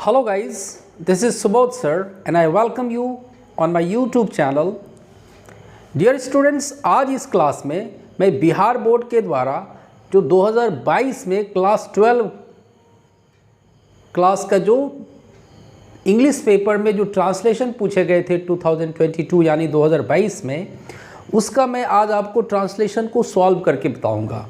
Hello guys, this is Subodh sir and I welcome you on my YouTube channel. Dear students, आज इस class में मैं Bihar board के द्वारा जो 2022 में क्लास 12 क्लास का जो इंग्लिश पेपर में जो ट्रांसलेशन पूछे गए थे 2022 यानी 2022 में, उसका मैं आज आपको ट्रांसलेशन को सॉल्व करके बताऊंगा।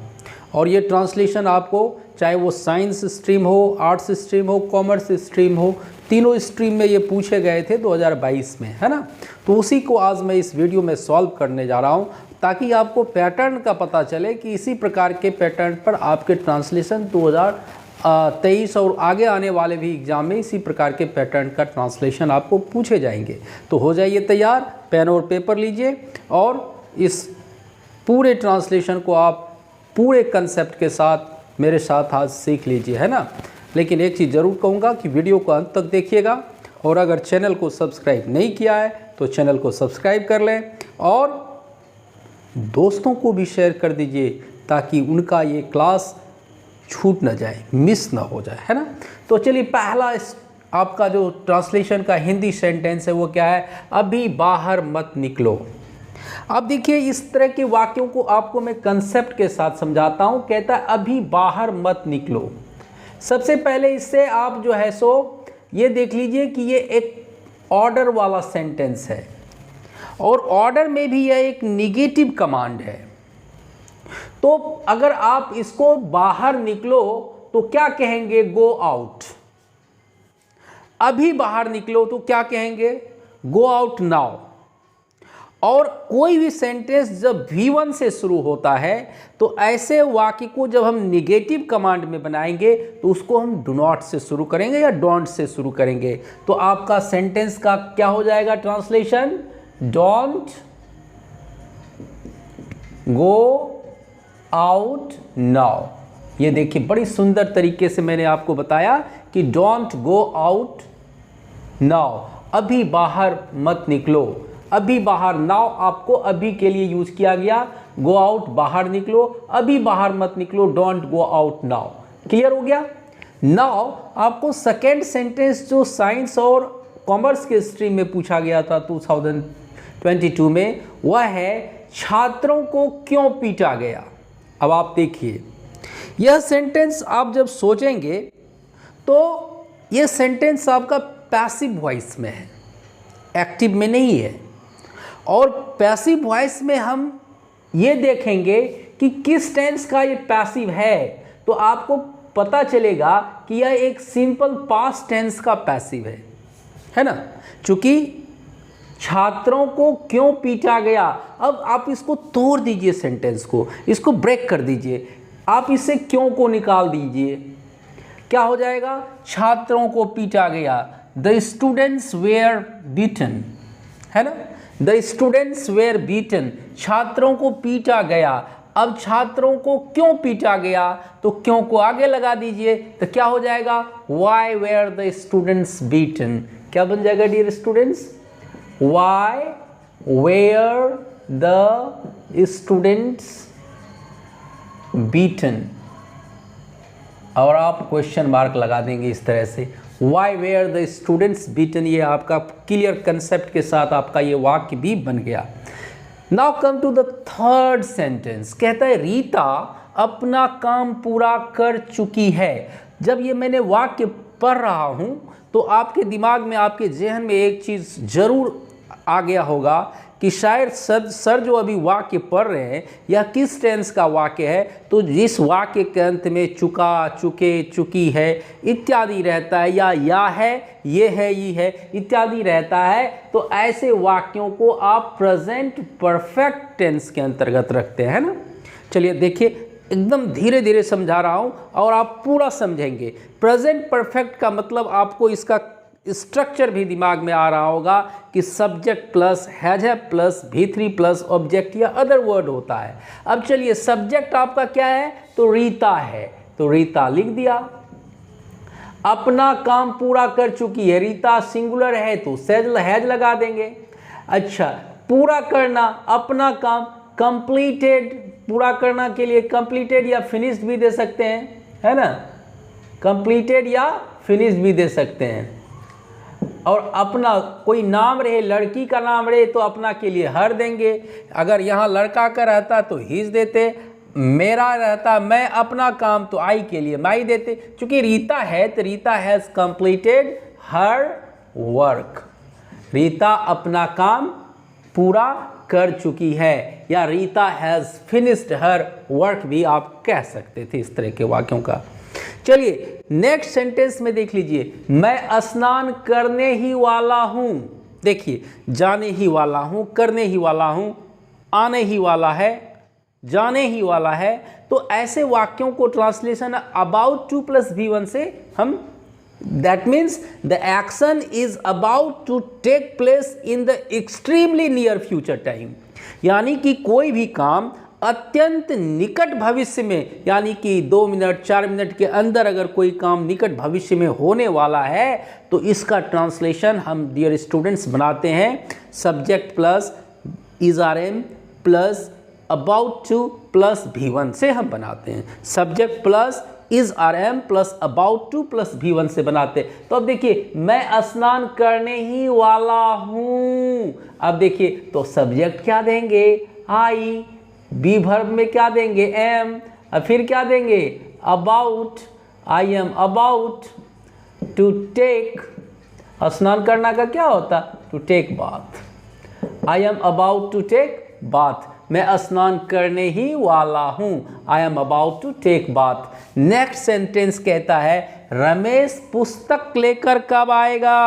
और ये ट्रांसलेशन आपको चाहे वो साइंस स्ट्रीम हो, आर्ट्स स्ट्रीम हो, कॉमर्स स्ट्रीम हो, तीनों स्ट्रीम में ये पूछे गए थे 2022 में, है ना। तो उसी को आज मैं इस वीडियो में सॉल्व करने जा रहा हूँ ताकि आपको पैटर्न का पता चले कि इसी प्रकार के पैटर्न पर आपके ट्रांसलेशन 2023 और आगे आने वाले भी एग्ज़ाम में इसी प्रकार के पैटर्न का ट्रांसलेशन आपको पूछे जाएंगे। तो हो जाइए तैयार, पेन और पेपर लीजिए और इस पूरे ट्रांसलेशन को आप पूरे कंसेप्ट के साथ मेरे साथ आज सीख लीजिए, है ना। लेकिन एक चीज़ ज़रूर कहूँगा कि वीडियो को अंत तक देखिएगा और अगर चैनल को सब्सक्राइब नहीं किया है तो चैनल को सब्सक्राइब कर लें और दोस्तों को भी शेयर कर दीजिए ताकि उनका ये क्लास छूट ना जाए, मिस ना हो जाए, है ना। तो चलिए, पहला आपका जो ट्रांसलेशन का हिंदी सेंटेंस है वो क्या है? अभी बाहर मत निकलो। अब देखिए, इस तरह के वाक्यों को आपको मैं कंसेप्ट के साथ समझाता हूं। कहता है अभी बाहर मत निकलो। सबसे पहले इससे आप जो है सो ये देख लीजिए कि ये एक ऑर्डर वाला सेंटेंस है और ऑर्डर में भी यह एक निगेटिव कमांड है। तो अगर आप इसको बाहर निकलो तो क्या कहेंगे? Go out. अभी बाहर निकलो तो क्या कहेंगे? Go out now. और कोई भी सेंटेंस जब V1 से शुरू होता है तो ऐसे वाक्य को जब हम निगेटिव कमांड में बनाएंगे तो उसको हम डू नॉट से शुरू करेंगे या डोंट से शुरू करेंगे। तो आपका सेंटेंस का क्या हो जाएगा translation? Don't go out now. ये देखिए, बड़ी सुंदर तरीके से मैंने आपको बताया कि डोंट गो आउट नाउ, अभी बाहर मत निकलो। अभी बाहर, नाउ आपको अभी के लिए यूज किया गया, गो आउट बाहर निकलो, अभी बाहर मत निकलो, don't go out now. Clear हो गया? नाउ आपको सेकेंड सेंटेंस जो साइंस और कॉमर्स के स्ट्रीम में पूछा गया था 2022 में, वह है छात्रों को क्यों पीटा गया। अब आप देखिए, यह सेंटेंस आप जब सोचेंगे तो यह सेंटेंस आपका पैसिव वॉइस में है, एक्टिव में नहीं है। और पैसिव वॉइस में हम ये देखेंगे कि किस टेंस का ये पैसिव है तो आपको पता चलेगा कि यह एक सिंपल पास्ट टेंस का पैसिव है ना। चूंकि छात्रों को क्यों पीटा गया, अब आप इसको तोड़ दीजिए, सेंटेंस को इसको ब्रेक कर दीजिए, आप इससे क्यों को निकाल दीजिए। क्या हो जाएगा? छात्रों को पीटा गया, द स्टूडेंट्स वेयर बीटन, है ना। द स्टूडेंट्स वेयर बीटन, छात्रों को पीटा गया। अब छात्रों को क्यों पीटा गया तो क्यों को आगे लगा दीजिए, तो क्या हो जाएगा? Why were the students beaten. क्या बन जाएगा dear students? Why were the students beaten. और आप क्वेश्चन मार्क लगा देंगे इस तरह से, why were the students beaten. ये आपका क्लियर कंसेप्ट के साथ आपका ये वाक्य भी बन गया। Now come to the third sentence. कहता है रीता अपना काम पूरा कर चुकी है। जब ये मैंने वाक्य पढ़ रहा हूँ तो आपके दिमाग में, आपके जहन में एक चीज़ जरूर आ गया होगा कि शायद सर जो अभी वाक्य पढ़ रहे हैं यह किस टेंस का वाक्य है। तो जिस वाक्य के अंत में चुका, चुके, चुकी है इत्यादि रहता है, या है, ये है, ये है इत्यादि रहता है, तो ऐसे वाक्यों को आप प्रेजेंट परफेक्ट टेंस के अंतर्गत रखते हैं ना। चलिए देखिए, एकदम धीरे धीरे समझा रहा हूँ और आप पूरा समझेंगे। प्रेजेंट परफेक्ट का मतलब आपको इसका स्ट्रक्चर भी दिमाग में आ रहा होगा कि सब्जेक्ट प्लस हैज है प्लस V3 प्लस ऑब्जेक्ट या अदर वर्ड होता है। अब चलिए, सब्जेक्ट आपका क्या है? तो रीता है, तो रीता लिख दिया। अपना काम पूरा कर चुकी है, रीता सिंगुलर है तो हैज लगा देंगे। अच्छा, पूरा करना, अपना काम कंप्लीटेड, पूरा करना के लिए कंप्लीटेड या फिनिश्ड भी दे सकते हैं, है ना। कंप्लीटेड या फिनिश भी दे सकते हैं। और अपना कोई नाम रहे, लड़की का नाम रहे तो अपना के लिए हर देंगे। अगर यहाँ लड़का का रहता तो हिज देते, मेरा रहता मैं अपना काम तो आई के लिए माई देते। चूंकि रीता है तो Rita has completed her work, Rita अपना काम पूरा कर चुकी है, या Rita has finished her work भी आप कह सकते थे इस तरह के वाक्यों का। चलिए नेक्स्ट सेंटेंस में देख लीजिए, मैं स्नान करने ही वाला हूँ। देखिए जाने ही वाला हूँ, करने ही वाला हूँ, आने ही वाला है, जाने ही वाला है। तो ऐसे वाक्यों को translation about to plus V1 से हम, that means the action is about to take place in the extremely near future time, यानी कि कोई भी काम अत्यंत निकट भविष्य में, यानी कि 2 मिनट 4 मिनट के अंदर अगर कोई काम निकट भविष्य में होने वाला है तो इसका ट्रांसलेशन हम डियर स्टूडेंट्स बनाते हैं subject plus is are am plus about to plus V1 से हम बनाते हैं। Subject plus is are am plus about to plus V1 से बनाते हैं। तो अब देखिए मैं स्नान करने ही वाला हूँ। अब देखिए तो सब्जेक्ट क्या देंगे, आई, बी वर्ब में क्या देंगे, एम, और फिर क्या देंगे, about, I am about to take, स्नान करना का क्या होता, to take bath, I am about to take bath, मैं स्नान करने ही वाला हूँ, I am about to take bath. Next sentence कहता है रमेश पुस्तक लेकर कब आएगा।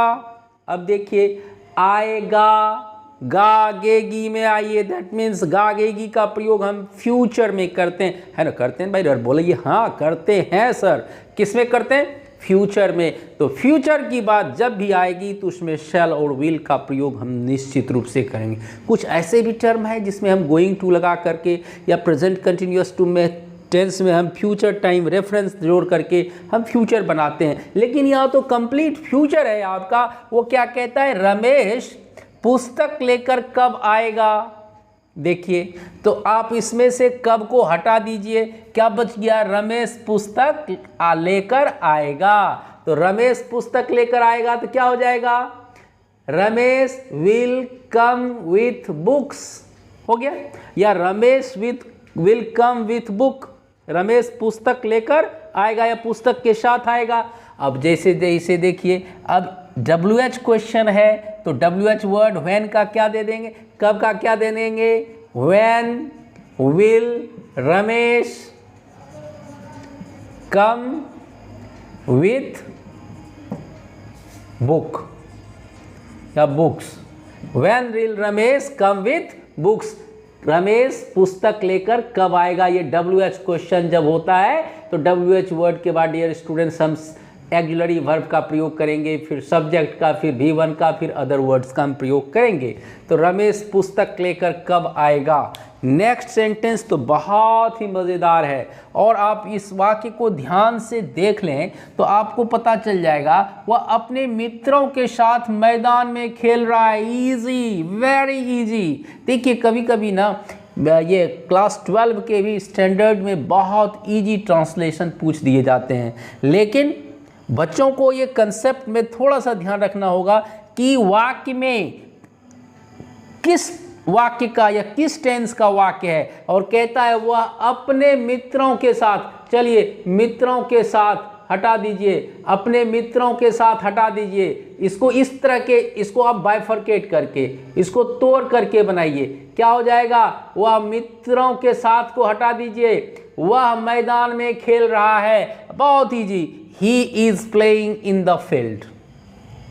अब देखिए आएगा, गागेगी में आइए, दैट मीन्स गागेगी का प्रयोग हम फ्यूचर में करते हैं, है ना, करते हैं भाई, डर बोलिए हाँ करते हैं सर, किस में करते हैं, फ्यूचर में। तो फ्यूचर की बात जब भी आएगी तो उसमें शैल और विल का प्रयोग हम निश्चित रूप से करेंगे। कुछ ऐसे भी टर्म है जिसमें हम गोइंग टू लगा करके या प्रेजेंट कंटिन्यूअस टू में टेंस में हम फ्यूचर टाइम रेफरेंस जोड़ करके हम फ्यूचर बनाते हैं, लेकिन यहाँ तो कंप्लीट फ्यूचर है आपका। वो क्या कहता है, रमेश पुस्तक लेकर कब आएगा। देखिए तो आप इसमें से कब को हटा दीजिए, क्या बच गया, रमेश पुस्तक लेकर आएगा। तो रमेश पुस्तक लेकर आएगा तो क्या हो जाएगा, Ramesh will come with books हो गया, या Ramesh will come with book, Ramesh पुस्तक लेकर आएगा या पुस्तक के साथ आएगा। अब जैसे जैसे देखिए अब WH क्वेश्चन है तो WH वर्ड व्हेन का क्या दे देंगे, कब का क्या दे देंगे, when will Ramesh come with book या books, when will Ramesh come with books, Ramesh पुस्तक लेकर कब आएगा। ये WH क्वेश्चन जब होता है तो WH वर्ड के बाद डियर स्टूडेंट्स हम ऑक्सिलरी वर्ब का प्रयोग करेंगे, फिर सब्जेक्ट का, फिर V1 का, फिर अदर वर्ड्स का हम प्रयोग करेंगे। तो रमेश पुस्तक लेकर कब आएगा। नेक्स्ट सेंटेंस तो बहुत ही मज़ेदार है और आप इस वाक्य को ध्यान से देख लें तो आपको पता चल जाएगा, वह अपने मित्रों के साथ मैदान में खेल रहा है। Easy, very easy. देखिए कभी कभी ना ये क्लास 12 के भी स्टैंडर्ड में बहुत इजी ट्रांसलेशन पूछ दिए जाते हैं, लेकिन बच्चों को ये कंसेप्ट में थोड़ा सा ध्यान रखना होगा कि वाक्य में किस वाक्य का या किस टेंस का वाक्य है। और कहता है वह अपने मित्रों के साथ, चलिए मित्रों के साथ हटा दीजिए, अपने मित्रों के साथ हटा दीजिए। इसको इस तरह के, इसको आप बाइफरकेट करके, इसको तोड़ करके बनाइए, क्या हो जाएगा, वह मित्रों के साथ को हटा दीजिए, वह मैदान में खेल रहा है। बहुत easy, he is playing in the field.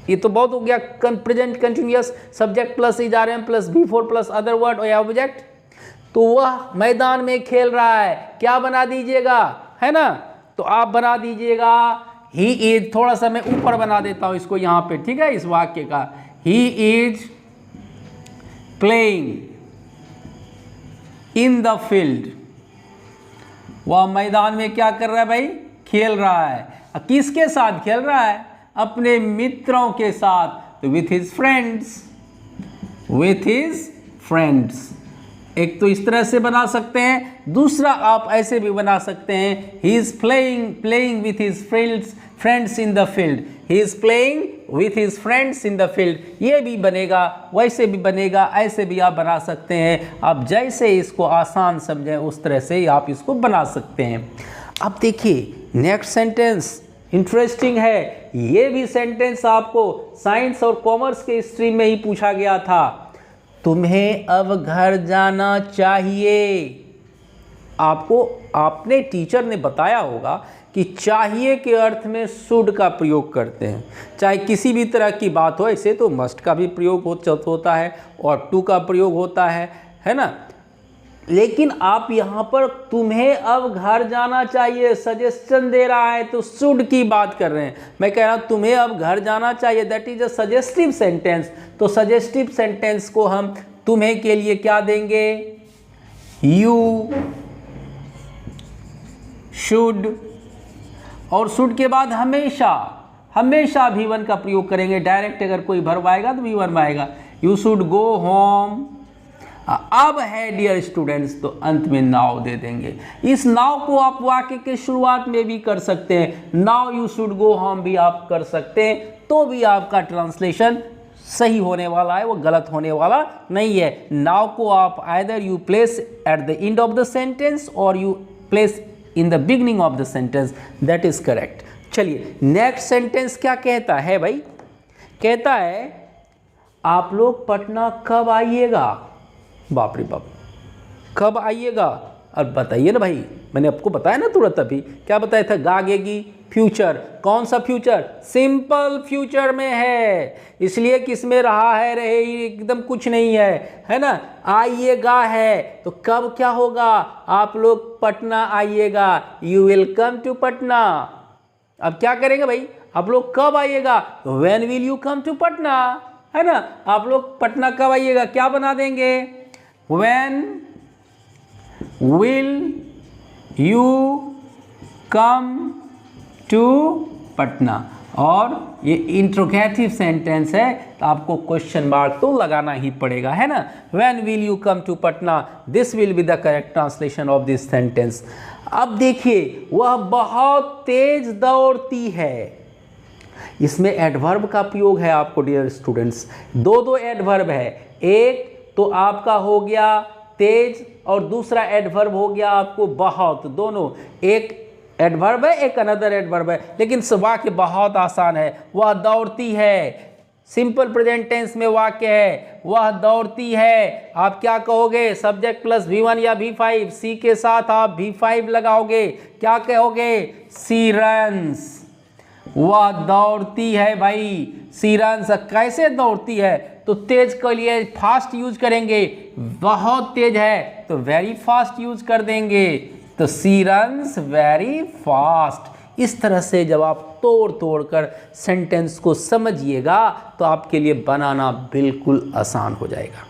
ये तो बहुत हो गया present continuous, subject plus is are am plus V4 plus other word और ऑब्जेक्ट। तो वह मैदान में खेल रहा है, क्या बना दीजिएगा, है ना, तो आप बना दीजिएगा ही इज, थोड़ा सा मैं ऊपर बना देता हूं इसको यहाँ पे, ठीक है, इस वाक्य का, ही is playing in the field. वह मैदान में क्या कर रहा है भाई, खेल रहा है। किसके साथ खेल रहा है, अपने मित्रों के साथ, तो with his friends, with his friends. एक तो इस तरह से बना सकते हैं, दूसरा आप ऐसे भी बना सकते हैं, ही is playing with his friends, friends in the field, he is playing with his friends in the field. ये भी बनेगा, वैसे भी बनेगा, ऐसे भी आप बना सकते हैं। आप जैसे इसको आसान समझें उस तरह से आप इसको बना सकते हैं। अब देखिए नेक्स्ट सेंटेंस इंटरेस्टिंग है। ये भी सेंटेंस आपको साइंस और कॉमर्स के स्ट्रीम में ही पूछा गया था। तुम्हें अब घर जाना चाहिए। आपको आपने टीचर ने बताया होगा कि चाहिए के अर्थ में शुड का प्रयोग करते हैं, चाहे किसी भी तरह की बात हो। ऐसे तो मस्ट का भी प्रयोग होता है और टू का प्रयोग होता है ना। लेकिन आप यहाँ पर तुम्हें अब घर जाना चाहिए सजेशन दे रहा है तो शुड की बात कर रहे हैं। मैं कह रहा हूँ तुम्हें अब घर जाना चाहिए, that is a suggestive sentence. तो सजेस्टिव सेंटेंस को हम तुम्हें के लिए क्या देंगे? यू शुड, और शुड के बाद हमेशा हमेशा V1 का प्रयोग करेंगे। डायरेक्ट अगर कोई वर्ब आएगा तो V1 आएगा। You should go home. अब है डियर स्टूडेंट्स तो अंत में नाउ दे देंगे। इस नाउ को आप वाक्य के शुरुआत में भी कर सकते हैं, now you should go home भी आप कर सकते हैं, तो भी आपका ट्रांसलेशन सही होने वाला है, वो गलत होने वाला नहीं है। नाउ को आप either you place at the end of the sentence और you place in the beginning of the sentence, that is correct. चलिए नेक्स्ट सेंटेंस क्या कहता है भाई? कहता है आप लोग पटना कब आइएगा? बाप रे बाप, कब आइएगा? अब बताइए ना भाई, मैंने आपको बताया ना तुरंत अभी, क्या बताया था? गागेगी फ्यूचर। कौन सा फ्यूचर? सिंपल फ्यूचर में है, इसलिए किसमें रहा है रहे एकदम कुछ नहीं है ना। आइएगा है तो कब क्या होगा? आप लोग पटना आइएगा, you will come to Patna. अब क्या करेंगे भाई? आप लोग कब आइएगा? When will you come to Patna, है ना। आप लोग पटना कब आइएगा? क्या बना देंगे? When will you come to Patna. और ये इंट्रोगेटिव सेंटेंस है तो आपको क्वेश्चन मार्क तो लगाना ही पड़ेगा, है ना। When will you come to Patna, this will be the correct translation of this sentence। अब देखिए वह बहुत तेज दौड़ती है। इसमें एडवर्ब का प्रयोग है आपको डियर स्टूडेंट्स। दो एडवर्ब है, एक तो आपका हो गया तेज और दूसरा एडवर्ब हो गया आपको बहुत। दोनों एक एडवर्ब है एक अनदर एडवर्ब है, लेकिन वाक्य बहुत आसान है। वह दौड़ती है, सिंपल प्रेजेंट टेंस में वाक्य है, वह दौड़ती है। आप क्या कहोगे? सब्जेक्ट प्लस V1 या V5, सी के साथ आप V5 लगाओगे, क्या कहोगे? सी रन्स। वह दौड़ती है भाई, सी रन्स। कैसे दौड़ती है? तो तेज के लिए फास्ट यूज करेंगे, बहुत तेज है तो वेरी फास्ट यूज कर देंगे, तो सी रन्स वेरी फास्ट। इस तरह से जब आप तोड़ कर सेंटेंस को समझिएगा तो आपके लिए बनाना बिल्कुल आसान हो जाएगा।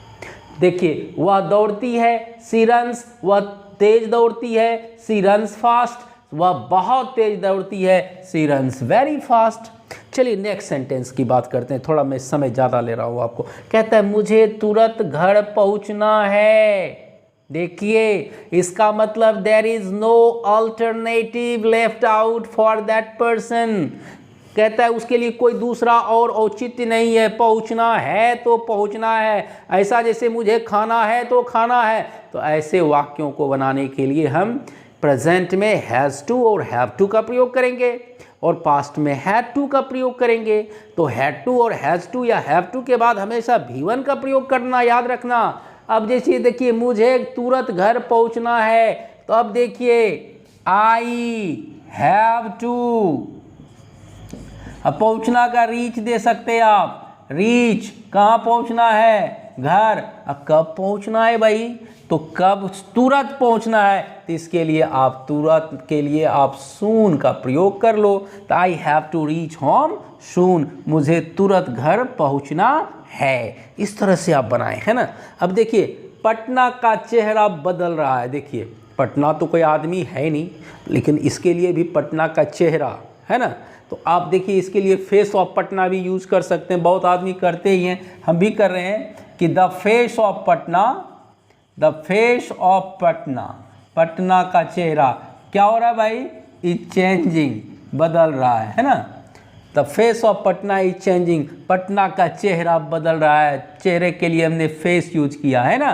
देखिए वह दौड़ती है, सी रन्स, वह तेज दौड़ती है, सी रन्स फास्ट, वह बहुत तेज दौड़ती है, सी रन्स वेरी फास्ट। चलिए नेक्स्ट सेंटेंस की बात करते हैं, थोड़ा मैं समय ज़्यादा ले रहा हूँ आपको। कहता है मुझे तुरंत घर पहुँचना है। देखिए इसका मतलब there is no alternative left out for that person. कहता है उसके लिए कोई दूसरा और औचित्य नहीं है, पहुँचना है तो पहुँचना है। ऐसा जैसे मुझे खाना है तो खाना है। तो ऐसे वाक्यों को बनाने के लिए हम प्रेजेंट में हैज़ टू और हैव टू का प्रयोग करेंगे और पास्ट में हैड टू का प्रयोग करेंगे। तो हैड टू और हैज़ टू या हैव टू के बाद हमेशा V1 का प्रयोग करना, याद रखना। अब जैसे देखिए मुझे तुरंत घर पहुंचना है, तो अब देखिए आई हैव टू। अब पहुंचना का रीच दे सकते हैं आप, रीच कहाँ पहुंचना है? घर। अब कब पहुंचना है भाई? तो कब तुरंत पहुंचना है, तो इसके लिए आप तुरंत के लिए आप सून का प्रयोग कर लो। तो I have to reach home soon, मुझे तुरंत घर पहुंचना है। इस तरह से आप बनाएं, है ना। अब देखिए पटना का चेहरा बदल रहा है। देखिए पटना तो कोई आदमी है नहीं, लेकिन इसके लिए भी पटना का चेहरा, है ना। तो आप देखिए इसके लिए फेस ऑफ पटना भी यूज़ कर सकते हैं, बहुत आदमी करते ही हैं, हम भी कर रहे हैं कि the face of Patna, the face of Patna, Patna का चेहरा क्या हो रहा है भाई? इज चेंजिंग, बदल रहा है ना। The face of Patna is changing, Patna का चेहरा बदल रहा है, चेहरे के लिए हमने फेस यूज किया है ना।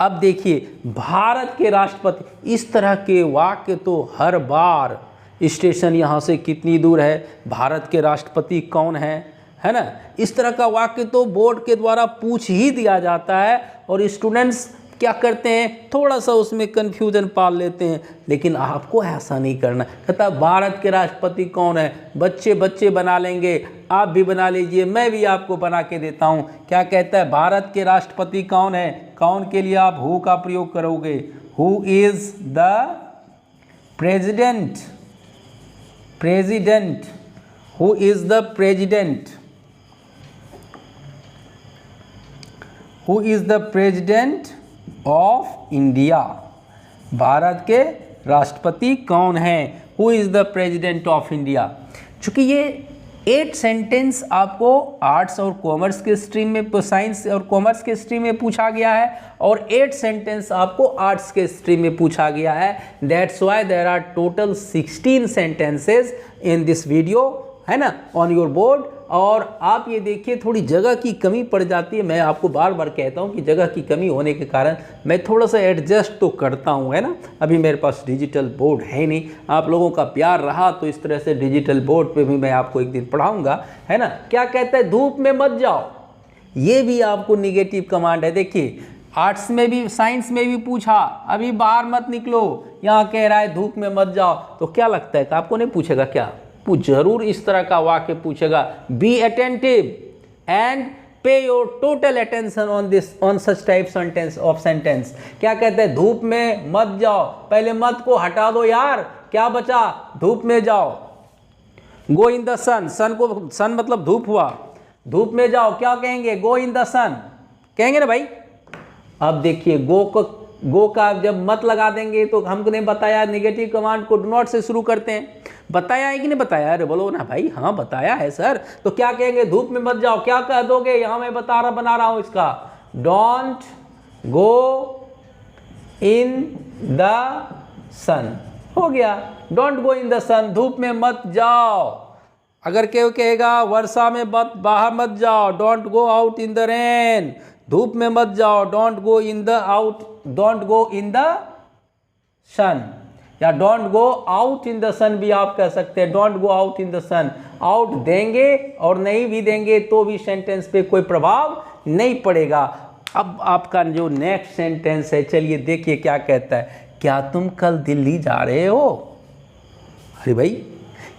अब देखिए भारत के राष्ट्रपति, इस तरह के वाक्य तो हर बार, स्टेशन यहाँ से कितनी दूर है, भारत के राष्ट्रपति कौन है ना, इस तरह का वाक्य तो बोर्ड के द्वारा पूछ ही दिया जाता है और स्टूडेंट्स क्या करते हैं, थोड़ा सा उसमें कन्फ्यूजन पाल लेते हैं। लेकिन आपको ऐसा नहीं करना। कहता भारत के राष्ट्रपति कौन है, बच्चे बच्चे बना लेंगे, आप भी बना लीजिए, मैं भी आपको बना के देता हूँ। क्या कहता है, भारत के राष्ट्रपति कौन है, कौन के लिए आप हु का प्रयोग करोगे, who is the president, president, who is the president, who is the president of India, Bharat के राष्ट्रपति कौन है, who is the president of India. चूँकि ये 8 सेंटेंस आपको आर्ट्स और कॉमर्स के स्ट्रीम में, साइंस और कॉमर्स के स्ट्रीम में पूछा गया है और 8 सेंटेंस आपको आर्ट्स के स्ट्रीम में पूछा गया है। That's why there are total 16 sentences in this video, है ना, ऑन योर बोर्ड। और आप ये देखिए थोड़ी जगह की कमी पड़ जाती है, मैं आपको बार बार कहता हूँ कि जगह की कमी होने के कारण मैं थोड़ा सा एडजस्ट तो करता हूँ, है ना। अभी मेरे पास डिजिटल बोर्ड है नहीं, आप लोगों का प्यार रहा तो इस तरह से डिजिटल बोर्ड पे भी मैं आपको एक दिन पढ़ाऊँगा, है ना। क्या कहता है, धूप में मत जाओ, ये भी आपको निगेटिव कमांड है। देखिए आर्ट्स में भी, साइंस में भी पूछा, अभी बाहर मत निकलो, यहाँ कह रहा है धूप में मत जाओ, तो क्या लगता है कि आपको नहीं पूछेगा क्या, जरूर इस तरह का वाक्य पूछेगा। बी अटेंटिव एंड पे your total attention on this, on such type sentence of sentence. क्या कहते हैं, धूप में मत जाओ, पहले मत को हटा दो यार, क्या बचा, धूप में जाओ। गो इन द सन, सन को, सन मतलब धूप हुआ, धूप में जाओ, क्या कहेंगे, गो इन द सन कहेंगे ना भाई। अब देखिए गो का जब मत लगा देंगे तो हमको नहीं बताया, निगेटिव कमांड को डू नॉट से शुरू करते हैं, बताया है कि नहीं बताया, अरे बोलो ना भाई, हाँ बताया है सर। तो क्या कहेंगे, धूप में मत जाओ, क्या कह दोगे, यहां मैं बना रहा हूं इसका, डोंट गो इन द सन, हो गया, डोंट गो इन द सन, धूप में मत जाओ। अगर केव कहेगा वर्षा में मत, बाहर मत जाओ, don't go out in the rain, धूप में मत जाओ, don't go in the out, don't go in the sun, या don't go out in the sun भी आप कह सकते हैं, don't go out in the sun. Out देंगे और नहीं भी देंगे तो भी सेंटेंस पे कोई प्रभाव नहीं पड़ेगा। अब आपका जो नेक्स्ट सेंटेंस है, चलिए देखिए क्या कहता है, क्या तुम कल दिल्ली जा रहे हो। अरे भाई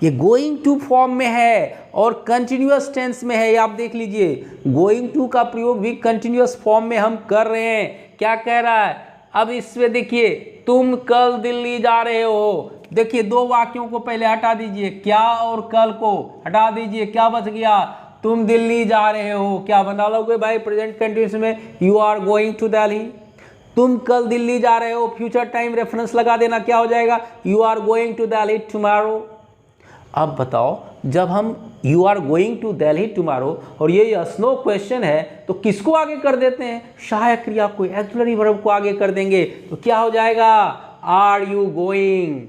ये गोइंग टू फॉर्म में है और कंटिन्यूअस टेंस में है, आप देख लीजिए गोइंग टू का प्रयोग भी कंटिन्यूअस फॉर्म में हम कर रहे हैं। क्या कह रहा है, अब इसमें देखिए, तुम कल दिल्ली जा रहे हो, देखिए 2 वाक्यों को पहले हटा दीजिए, क्या और कल को हटा दीजिए, क्या बच गया, तुम दिल्ली जा रहे हो, क्या बना लोगे भाई प्रेजेंट कंटिन्यूअस में, you are going to Delhi, तुम कल दिल्ली जा रहे हो, फ्यूचर टाइम रेफरेंस लगा देना, क्या हो जाएगा, you are going to Delhi tomorrow. अब बताओ, जब हम you are going to Delhi tomorrow और ये यस नो क्वेश्चन है तो किसको आगे कर देते हैं, सहायक क्रिया को, एक्सिलरी वर्ब को आगे कर देंगे, तो क्या हो जाएगा, are you going,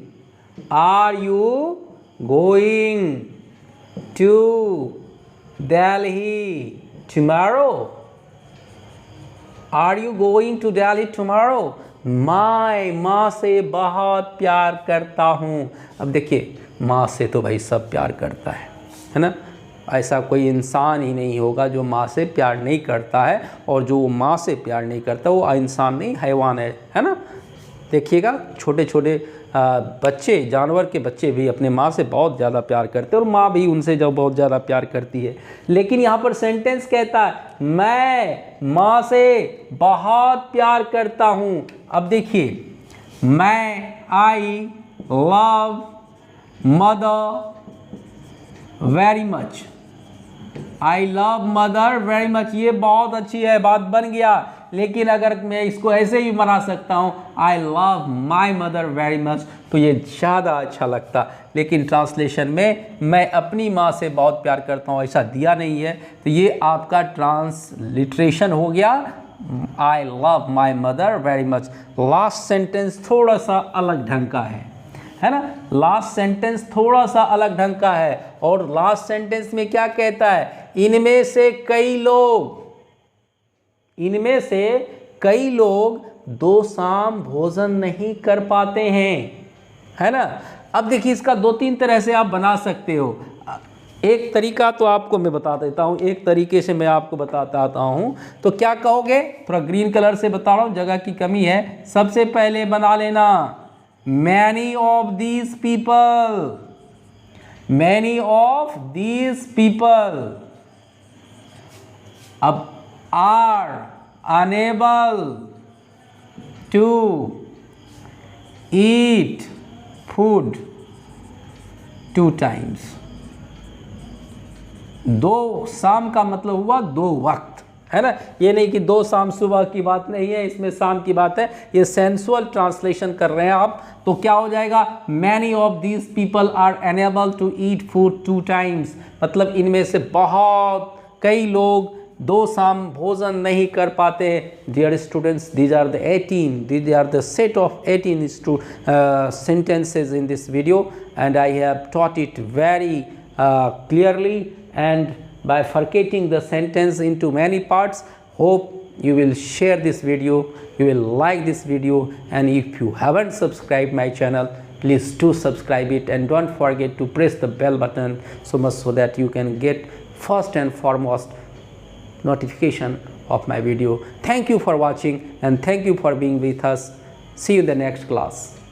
are you going to Delhi tomorrow, are you going to Delhi tomorrow. मैं माँ से बहुत प्यार करता हूँ। अब देखिए माँ से तो भाई सब प्यार करता है ना, ऐसा कोई इंसान ही नहीं होगा जो माँ से प्यार नहीं करता है, और जो माँ से प्यार नहीं करता वो इंसान नहीं, हैवान है ना। देखिएगा छोटे छोटे बच्चे, जानवर के बच्चे भी अपने माँ से बहुत ज़्यादा प्यार करते हैं और माँ भी उनसे जो बहुत ज़्यादा प्यार करती है। लेकिन यहाँ पर सेंटेंस कहता है मैं माँ से बहुत प्यार करता हूँ। अब देखिए, मैं, I love mother very much, I love mother very much, ये बहुत अच्छी है, बात बन गया। लेकिन अगर मैं इसको ऐसे ही बना सकता हूँ, I love my mother very much, तो ये ज़्यादा अच्छा लगता। लेकिन ट्रांसलेशन में मैं अपनी माँ से बहुत प्यार करता हूँ ऐसा दिया नहीं है, तो ये आपका ट्रांसलिट्रेशन हो गया, I love my mother very much. Last sentence थोड़ा सा अलग ढंग का है है ना। लास्ट सेंटेंस थोड़ा सा अलग ढंग का है, और लास्ट सेंटेंस में क्या कहता है, इनमें से कई लोग 2 शाम भोजन नहीं कर पाते हैं, है ना। अब देखिए इसका 2-3 तरह से आप बना सकते हो। एक तरीका तो आपको मैं बता देता हूँ, एक तरीके से मैं आपको बताता आता हूँ। तो क्या कहोगे, थोड़ा ग्रीन कलर से बता रहा हूँ, जगह की कमी है। सबसे पहले बना लेना मैनी ऑफ दीज पीपल, अब are unable to eat food 2 times. 2 शाम का मतलब हुआ 2 वक्त, है ना। ये नहीं कि 2 शाम, सुबह की बात नहीं है, इसमें शाम की बात है। ये सेंसुअल ट्रांसलेशन कर रहे हैं आप। तो क्या हो जाएगा, many of these people are unable to eat food 2 times, मतलब इनमें से बहुत कई लोग 2 शाम भोजन नहीं कर पाते। Dear students, these are the set of 18 sentences in this video, and I have taught it very clearly and bifurcating the sentence into many parts. Hope you will share this video, you will like this video, and if you haven't subscribed my channel, please do subscribe it, and don't forget to press the bell button so much so that you can get first and foremost notification of my video. Thank you for watching, and thank you for being with us. See you in the next class.